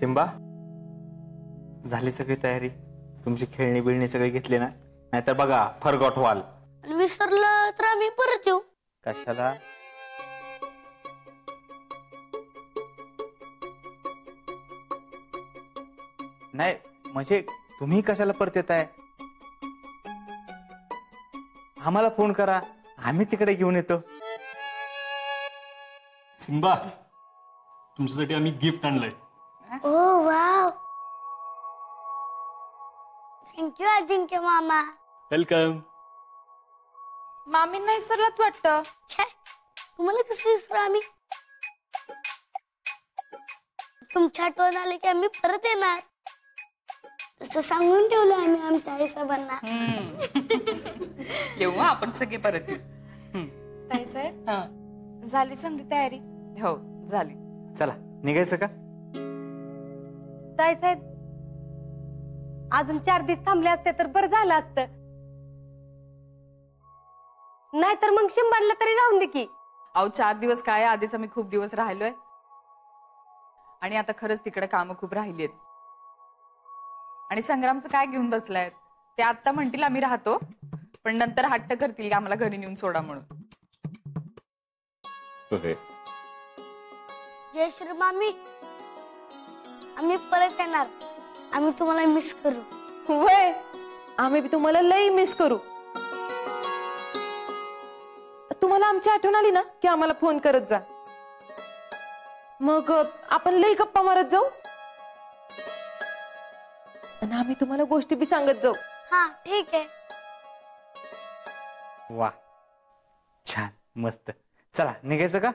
Simba, झाली सगळी तयारी? तुमची खेळणी बिळणी सगळी घेतली ना? नाहीतर बघा फरगॉट व्हाल. विसरलं तर आम्ही परत येऊ. कशाला? नाही म्हणजे तुम्ही कशाला परत येताय? आम्हाला फोन करा, आम्ही तिकडे घेऊन येतो. सिम्बा, तुमच्यासाठी आम्ही गिफ्ट आणलंय. ओ वाव, थँक्यू अजिंक्य मामा. वेलकम. मामींना विसरलात वाटतं. छे, तुम्हाला कसं विसरू आम्ही? तुमच्या आठवण आले की आम्ही परत येणार, तसं सांगून ठेवलं आम्ही आमच्या आईसाहेबांना. येऊ आपण सगळे परत येऊ. ताईसाहेब, झाली समधी तयारी? हो झाली. चला निघायचं का? ताईसाहेब, अजून 4 दिवस थांबले असते तर बरं झालं असतं. नाहीतर मग शिंबाडला तरी राहून दे की. अहो 4 दिवस काय, आधीच आम्ही खूप दिवस राहिलोय आणि आता खरंच तिकडे कामं खूप राहिली आहेत. आणि संग्रामचं काय घेऊन बसलाय? ते आता म्हणतील आम्ही राहतो, पण नंतर हट्ट करतील की आम्हाला घरी नेऊन सोडा म्हणून. जय श्री मामी, आम्ही परत येणार. आम्ही तुम्हाला मिस करू. होय, आम्ही बी तुम्हाला लई मिस करू. तुम्हाला आमची आठवण आली ना की आम्हाला फोन करत जा. मग आपण लई गप्पा मारत जाऊ आणि आम्ही तुम्हाला गोष्टी बी सांगत जाऊ. हा ठीक आहे. वा, छान, मस्त. चला निघायचं का?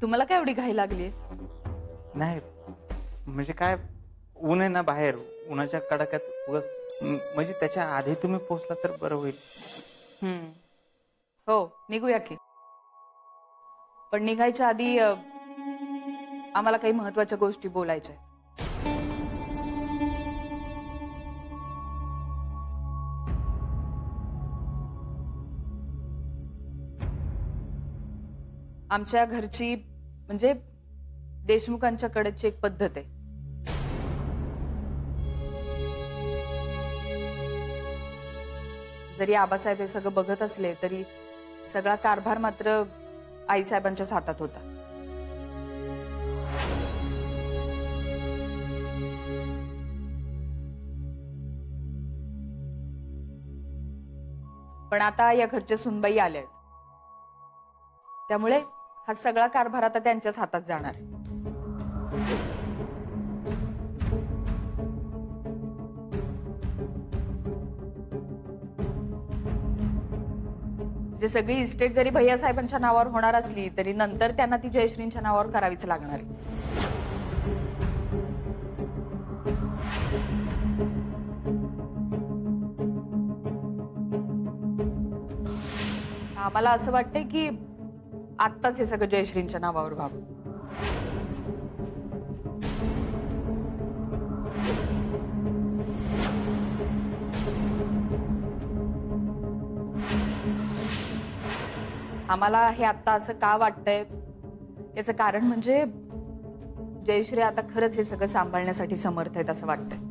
तुम्हाला काय एवढी घाई लागली? नाही म्हणजे काय, ऊन आहे ना बाहेर, उन्हाच्या कडाक्यात म्हणजे त्याच्या आधी तुम्ही पोहोचला तर बरं होईल. हो निघूया की, पण निघायच्या आधी आम्हाला काही महत्वाच्या गोष्टी बोलायच्या. आमच्या घरची म्हणजे देशमुखांच्या कडेची एक पद्धत आहे. जरी आबासाहेब हे सगळं बघत असले तरी सगळा कारभार मात्र आईसाहेबांच्याच हातात होता. पण आता या घरच्या सुनबाई आल्या आहेत, त्यामुळे हा सगळा कारभार आता त्यांच्याच हातात जाणार आहे. जे सगळी इस्टेट जरी भैयासाहेबांच्या नावावर होणार असली तरी नंतर त्यांना ती जयश्रींच्या नावावर करावीच लागणार आहे. आम्हाला असं वाटतंय की आत्ताच हे सगळं जयश्रींच्या नावावर व्हावं. आम्हाला हे आता असं का वाटतंय याचं कारण म्हणजे जयश्री आता खरंच हे सगळं सांभाळण्यासाठी समर्थ आहेत असं वाटतंय.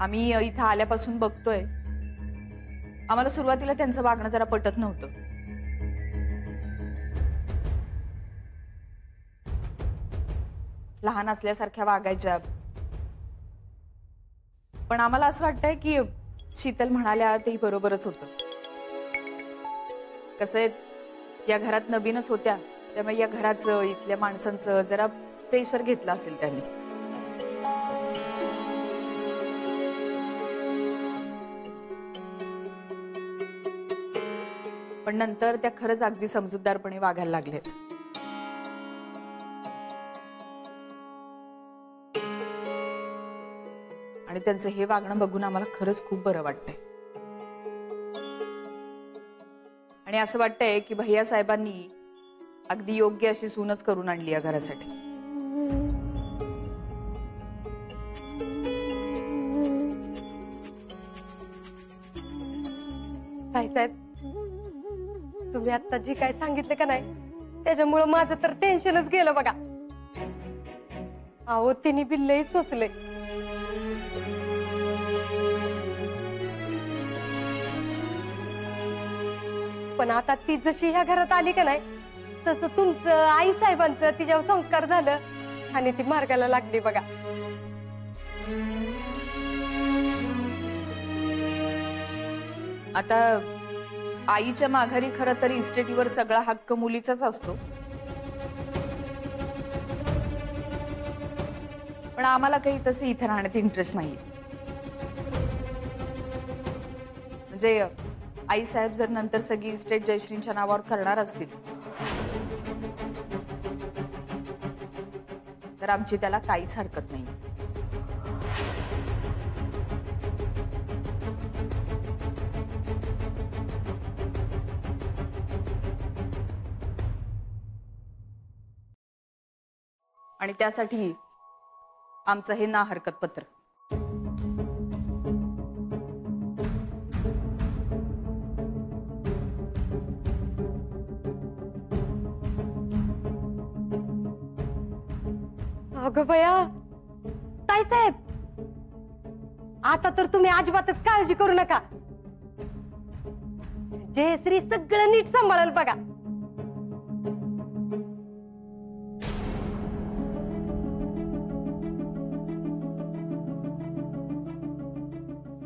आम्ही इथं आल्यापासून बघतोय, आम्हाला सुरुवातीला त्यांचं वागणं जरा पटत नव्हतं. लहान असल्यासारख्या वागायच्या. पण आम्हाला असं वाटतंय की शीतल म्हणाल्या तेही बरोबरच होतं. कसं आहे, या घरात नवीनच होत्या, त्यामुळे या घराचं इथल्या माणसांचं जरा प्रेशर घेतलं असेल त्यांनी. पण नंतर त्या खरंच अगदी समजूतदारपणे वागायला लागलेत. आणि त्यांचं हे वागणं बघून आम्हाला खरंच खूप बरं वाटतंय. आणि असं वाटतंय की भैया साहेबांनी अगदी योग्य अशी सूनच करून आणली या घरासाठी. साहेब तुम्ही आता जी काय सांगितलं का नाही त्याच्यामुळं माझं तर टेन्शनच गेलं बघा. अहो तिने बिल्लही सोसले. पण आता ती जशी ह्या घरात आली का नाही तसं तुमचं आई साहेबांचं तिच्यावर संस्कार झालं आणि ती मार्गाला लागली बघा. आता आईच्या माघारी खरं तर इस्टेटीवर सगळा हक्क मुलीचाच असतो, पण आम्हाला काही तसे इथे राहण्यात इंटरेस्ट नाहीये. म्हणजे आई साहेब जर नंतर सगळी इस्टेट जयश्रींच्या नावावर करणार असतील तर आमची त्याला काहीच हरकत नाही. आणि त्यासाठी आमचं हे ना हरकत पत्र. अगं बया ताई साहेब आता तर तुम्ही अजिबातच काळजी करू नका. जयश्री सगळं नीट सांभाळेल बघा.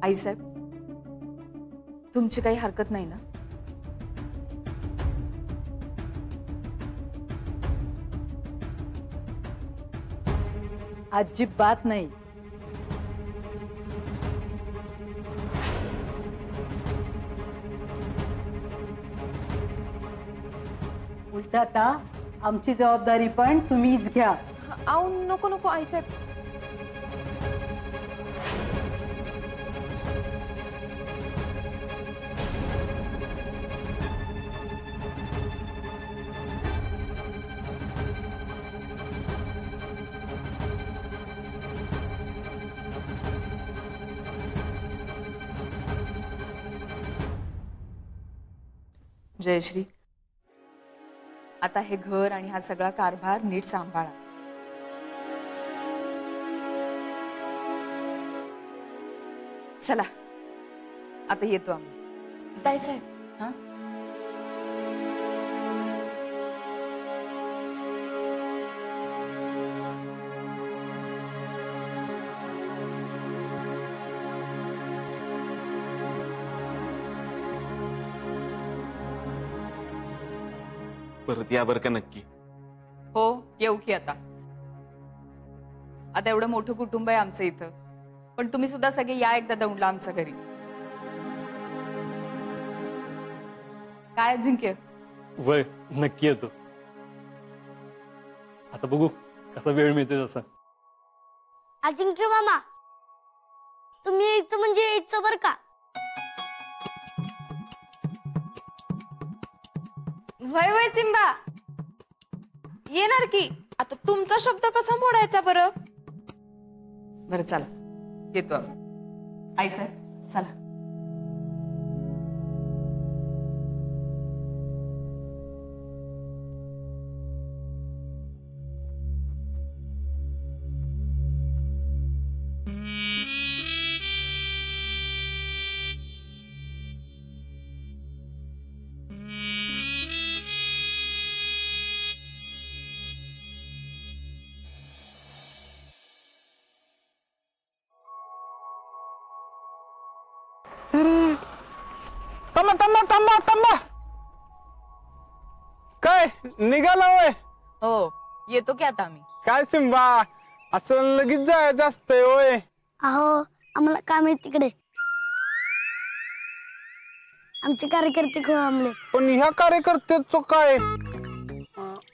आई साहेब तुमची काही हरकत नाही ना? अजिबात नाही. उलट आता आमची जबाबदारी पण तुम्हीच घ्या. आऊ नको नको आई साहेब. जयश्री आता हे घर आणि हा सगळा कारभार नीट सांभाळा. चला आता येतो आम्ही. ताई साहेब हा परत या बरं का नक्की? हो येऊ की आता. आता एवढं मोठं कुटुंब आहे आमचं इथं, पण तुम्ही सुद्धा सगळे या एकदा दौंडला आमच्या घरी. काय अजिंक्य? वय नक्की येतो. आता बघू कसा वेळ मिळतोय तसा. अजिंक्य मामा तुम्ही यायचं म्हणजे यायचं बर का. वय वय सिंबा येणार की. आता तुमचा शब्द कसा मोडायचा बरं? बरं चला येतो आम्ही. आई साहेब चला. थांबा थांबा थांबा थांबा. काय निघाला वय? हो येतो की आता आम्ही. काय सिंबा असं लगेच जायचं असतंय होय? अहो आम्हाला काम आहे तिकडे. आमचे कार्यकर्ते खूप आमले. पण ह्या कार्यकर्त्याचं काय?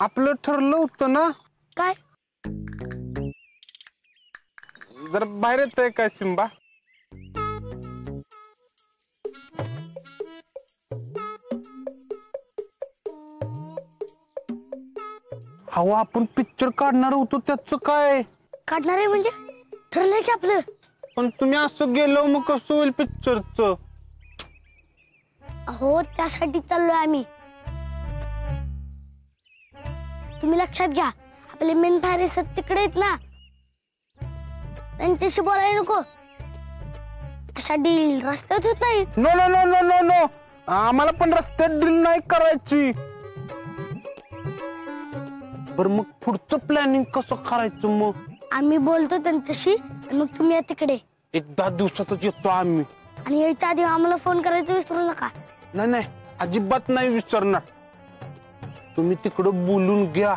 आपलं ठरलं होतं ना. काय जरा बाहेर येतंय काय सिंबा? अहो आपण पिक्चर काढणार होतो त्याचं काय? काढणार आहे म्हणजे ठरलंय की आपलं. पण तुम्ही असं गेलो मग कसं होईल पिक्चरचं? अहो त्यासाठी चाललोय आम्ही. तुम्ही लक्षात घ्या, आपले मेन फायर तिकडे आहेत ना, त्यांच्याशी बोलायला नको. अशा डील रस्त्यात होत नाहीत. No no no no no no, आम्हाला पण रस्त्यात डील नाही करायची. बर मग पुढचं प्लॅनिंग कसं करायचं मग? आम्ही बोलतो त्यांच्याशी आणि मग तुम्ही या तिकडे. 10 दिवसातच येतो आम्ही. आणि यायच्या आधी आम्हाला फोन करायचं विसरू नका. नाही नाही, अजिबात नाही विसरणार. तुम्ही तिकडं बोलून घ्या,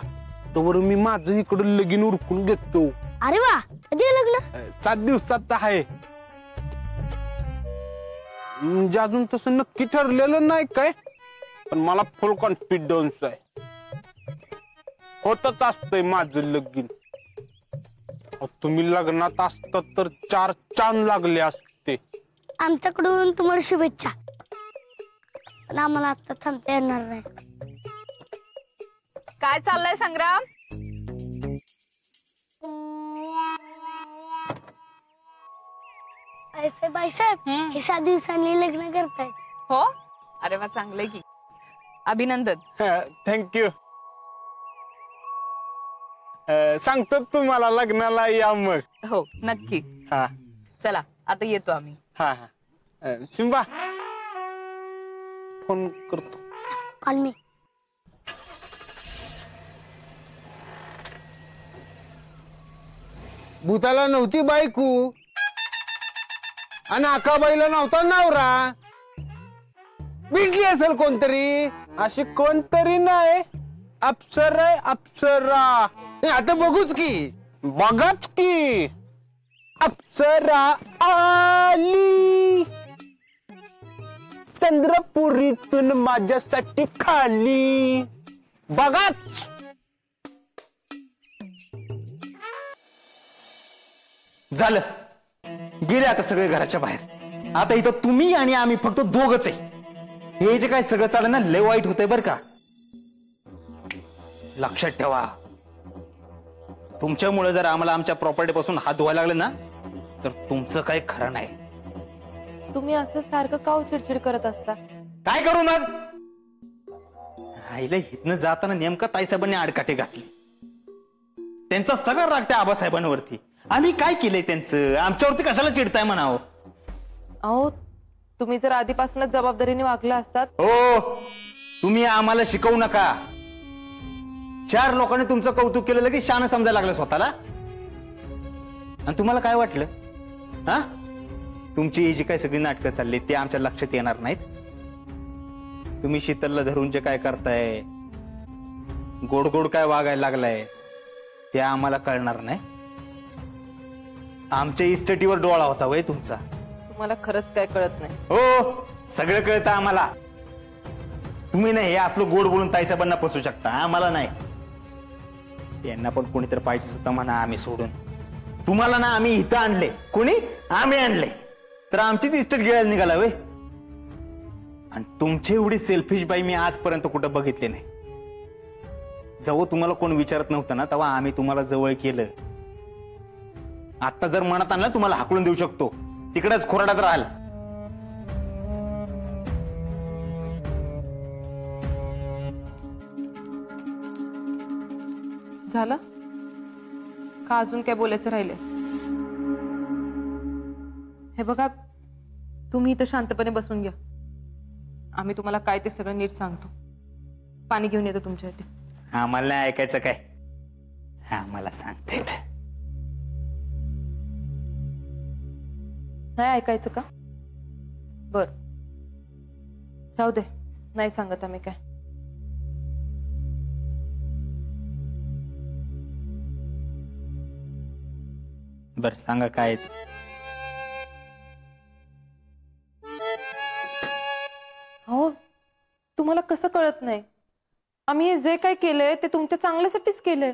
तोवर मी माझं इकडं लगीन उरकून घेतो. अरे वा, कधी आहे लग्न? 7 दिवसात आहे. म्हणजे अजून तसं नक्की ठरलेलं नाही काय, पण मला फुल कॉन्फिडन्स आहे. होतच असतंय माझं लगीन. तुम्ही लग्नात असतात तर 4 चांद लागले असते. आमच्याकडून तुम्हाला शुभेच्छा, पण आम्हाला आता थांबता येणार नाही. काय चाललंय संग्राम? बाईसाहेब, हे 7 दिवसांनी लग्न करतायत. हो, अरे वा, चांगलंय की. अभिनंदन. थँक्यू. सांगतो तुम्हाला लग्नाला या मग. हो नक्की. हा चला आता येतो आम्ही. हा हा. सिम्बा, फोन करतो. कॉल मी. भूताला नव्हती बायको आणि आकाबाईला नव्हता नवरा. भेटली असेल कोणतरी. अशी कोणतरी नाही, अप्सरा आहे अप्सरा. आता बघूच की, बघाच की. अप्सरा आली चंद्रपुरीतून माझ्यासाठी खाली. बघाच. झालं, गेले आता सगळे घराच्या बाहेर. आता इथं तुम्ही आणि आम्ही फक्त दोघच आहे. हे जे काय सगळं चाललं ना, लय वाईट होतंय बर का. लक्षात ठेवा, तुमच्यामुळे जर आम्हाला आमच्या प्रॉपर्टी पासून हात धुवायला लागले ना, तर तुमचं काही खरं नाही. तुम्ही असं सारखं का चिडचिड करत असता? काय करू मग? आईला इथनं जाताना नेमका ताईसाहेबांनी आडकाठी घातली. त्यांचा सगळा राग त्या आबासाहेबांवरती. आम्ही काय केलंय त्यांचं? आमच्यावरती कशाला चिडताय म्हणावं? अहो, तुम्ही जर आधीपासूनच जबाबदारीने वागला असतात. हो, तुम्ही आम्हाला शिकवू नका. 4 लोकांनी तुमचं कौतुक केलेलं की शान समजायला लागलं स्वतःला. आणि तुम्हाला काय वाटलं? हा, तुमची जी काय सगळी नाटकं चालली ते आमच्या लक्षात येणार नाहीत. तुम्ही शीतलला धरून जे काय करताय, गोड गोड काय वागायला लागलाय, ते आम्हाला कळणार नाही. आमच्या इस्टेटीवर डोळा होता वय तुमचा. तुम्हाला खरंच काय कळत नाही. हो, सगळं कळतं आम्हाला. तुम्ही नाही हे आपलं गोड बोलून ताईसाहेबांना फसवू शकता, आम्हाला नाही. यांना पण कोणीतरी पाहिजे होता म्हणा, आम्ही सोडून. तुम्हाला ना आम्ही इथं आणले. कोणी? आम्ही आणले. तर आमचीच इस्टेट घ्यायला निघाला वय. आणि तुमची एवढी सेल्फिश बाई मी आजपर्यंत कुठं बघितले नाही. जेव्हा तुम्हाला कोण विचारत नव्हतं ना, तेव्हा आम्ही तुम्हाला जवळ केलं. आता जर मनात आणलं तुम्हाला हाकलून देऊ शकतो. तिकडेच खोराडात राहाल. झालं का? अजून काय बोलायचं राहिले? हे बघा, तुम्ही इथं शांतपणे बसून घ्या. आम्ही तुम्हाला काय ते सगळं नीट सांगतो. पाणी घेऊन येतो तुमच्यासाठी. आम्हाला नाही ऐकायचं काय? आम्हाला सांगते. नाही ऐकायचं का? बर, राहू दे, नाही सांगत आम्ही काय. बर, सांगा काय ते. हो, तुम्हाला कसं कळत नाही? आम्ही जे काय केलंय ते तुमच्या चांगल्यासाठीच केलंय.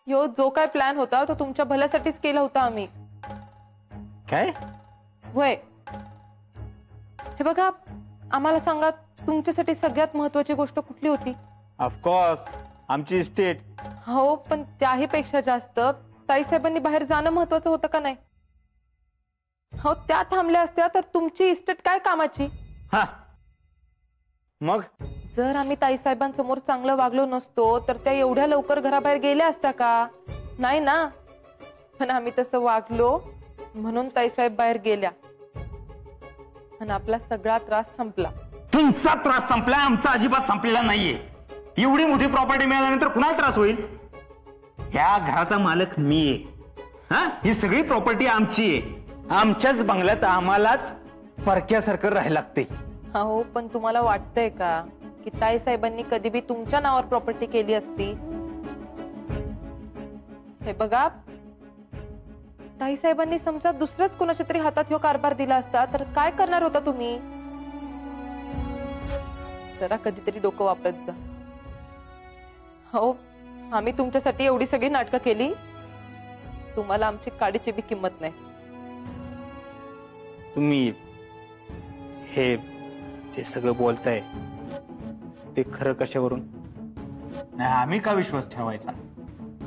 यो जो काय प्लॅन होता तो तुमच्या भल्यासाठीच केला होता आम्ही. काय? वय, हे बघा, आम्हाला सांगा, तुमच्यासाठी सगळ्यात महत्वाची गोष्ट कुठली होती? ऑफकोर्स आमची इस्टेट. हो, पण त्याही पेक्षा जास्त ताईसाहेबांनी बाहेर जाणं महत्वाचं होतं का नाही? हो, त्या थांबल्या असत्या तर तुमची इस्टेट काय कामाची? हा मग जर आम्ही ताईसाहेबांसमोर चांगलं वागलो नसतो तर त्या एवढ्या लवकर घराबाहेर गेल्या असत्या का? नाही ना. पण आम्ही तसं वागलो म्हणून ताईसाहेब बाहेर गेल्या आणि आपला सगळा त्रास संपला. तुमचा त्रास संपला, आमचा अजिबात संपलेला नाहीये. एवढी मोठी प्रॉपर्टी मिळाल्यानंतर कुणाला त्रास होईल? ह्या घराचा मालक मी आहे. हा, ही सगळी प्रॉपर्टी आमची आहे. आमच्याच बंगल्यात आम्हालाच परक्यासारखं राहायला लागते. हो, पण तुम्हाला वाटतंय का की ताईसाहेबांनी कधी बी तुमच्या नावावर प्रॉपर्टी केली असती? हे बघा, ताईसाहेबांनी समजा दुसऱ्याच कोणाच्या तरी हातात ह्यो कारभार दिला असता तर काय करणार होता तुम्ही? जरा कधीतरी डोकं वापरत जा. हो, आम्ही तुमच्यासाठी एवढी सगळी नाटकं केली, तुम्हाला आमची काडीची बी किंमत नाही. तुम्ही हे जे सगळं बोलताय ते खरं कशावरून? नाही, आम्ही का विश्वास ठेवायचा?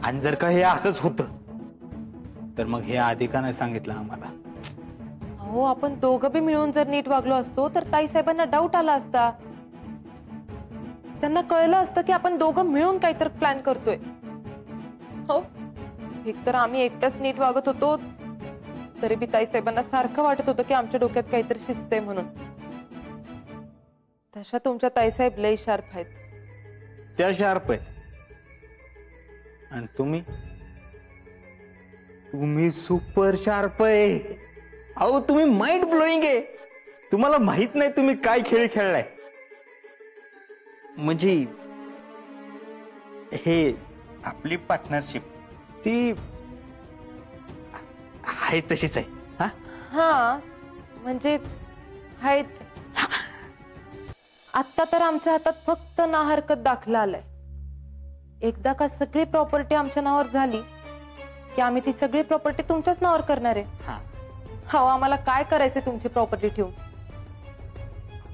आणि जर का हे असंच होतं तर मग हे आधी का नाही सांगितलं आम्हाला? हो, आपण दोघं बी मिळून जर नीट वागलो असतो तर ताईसाहेबांना डाऊट आला असता. त्यांना कळलं असतं की आपण दोघं मिळून काहीतरी प्लॅन करतोय. हो, एकतर आम्ही एकटाच नीट वागत होतो तरी बी ताईसाहेबांना सारखं वाटत होतं की आमच्या डोक्यात काहीतरी शिजतंय म्हणून. तशा तुमच्या ताईसाहेब लय शार्प आहेत. त्या शार्प आहेत आणि तुम्ही सुपर शार्प आहे. अहो, तुम्ही माइंड ब्लोईंग आहे. तुम्हाला माहित नाही तुम्ही काय खेळ खेळलाय. म्हणजे हे आपली पार्टनरशिप ती आहे तशीच आहे. हा हा, म्हणजे आहेच. आता तर आमच्या हातात फक्त ना हरकत दाखला आलाय. एकदा का सगळी प्रॉपर्टी आमच्या नावावर झाली की आम्ही ती सगळी प्रॉपर्टी तुमच्याच नावावर करणार आहे. हो, आम्हाला काय करायचंय तुमची प्रॉपर्टी ठेवून?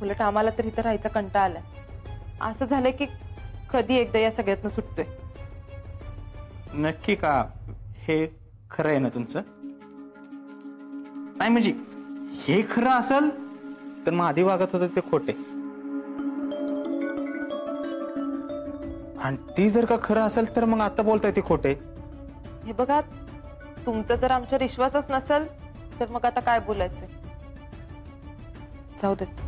उलट आम्हाला तर इथं राहायचा कंटाळा आलाय. असं झालंय की कधी एकदा या सगळ्यातनं सुटतोय. नक्की का हे खरं आहे ना तुमचं? नाही म्हणजे हे खरं असेल तर मग आधी वागत होतं ते खोटे, आणि ती जर का खरं असेल तर मग आता बोलताय ते खोटे. हे बघा, तुमचा जर आमच्यावर विश्वासच नसेल तर मग आता काय बोलायचंय? जाऊ देत.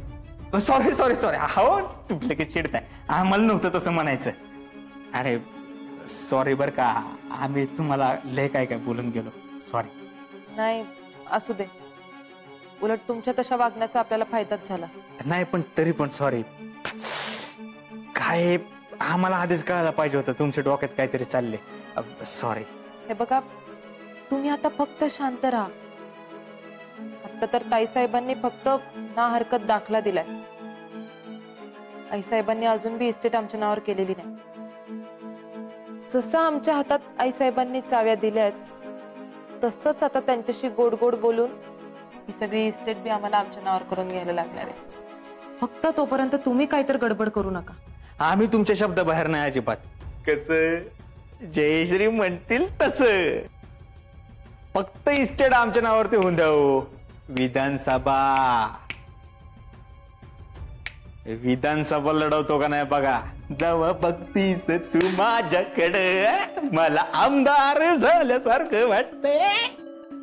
Sorry sorry sorry. हो, तुम्ही लगेच चिडताय. आम्हाला नव्हतं तसं म्हणायचं. अरे सॉरी बर का, आम्ही तुम्हाला लय काय काय बोलून गेलो. सॉरी. नाही, असू दे. उलट तुमच्या तशा वागण्याचा आपल्याला फायदाच झाला. नाही, पण तरी पण सॉरी. काय आम्हाला आधीच कळायला पाहिजे होतं तुमच्या डोक्यात काहीतरी चालले. सॉरी. हे बघा, तुम्ही आता फक्त शांत राहा. आता तर ताईसाहेबांनी फक्त ना हरकत दाखला दिलाय. आईसाहेबांनी अजून बी इस्टेट आमच्या नावावर केलेली नाही. जसं आमच्या हातात आईसाहेबांनी चाव्या दिल्यात तसंच आता त्यांच्याशी गोड गोड बोलून ही सगळी इस्टेट बी आम्हाला आमच्या नावावर करून घ्यायला लागणार आहे. फक्त तोपर्यंत तुम्ही काहीतरी गडबड करू नका. आम्ही तुमच्या शब्द बाहेर नाही अजिबात. कसं जयश्री म्हणतील तसं. फक्त इस्टेट आमच्या नावावरती होऊन द्यावं. विधानसभा लढवतो का नाही बघा. जेव्हा बघतीस तू माझ्याकडे मला आमदार झाल्यासारखं वाटतंय.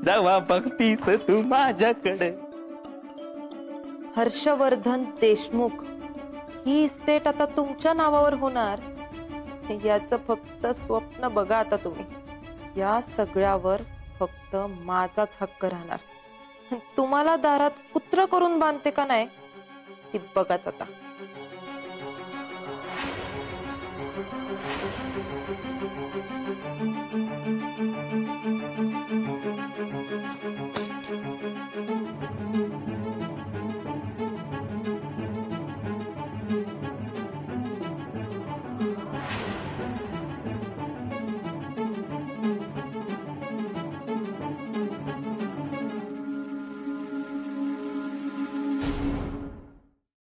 जेव्हा बघतीस तू माझ्याकडे. हर्षवर्धन देशमुख ही इस्टेट आता तुमच्या नावावर होणार याचं फक्त स्वप्न बघा आता तुम्ही. या सगळ्यावर फक्त माझाच हक्क राहणार. तुम्हाला दारात कुत्र करून बांधते का नाही ती बघाच आता.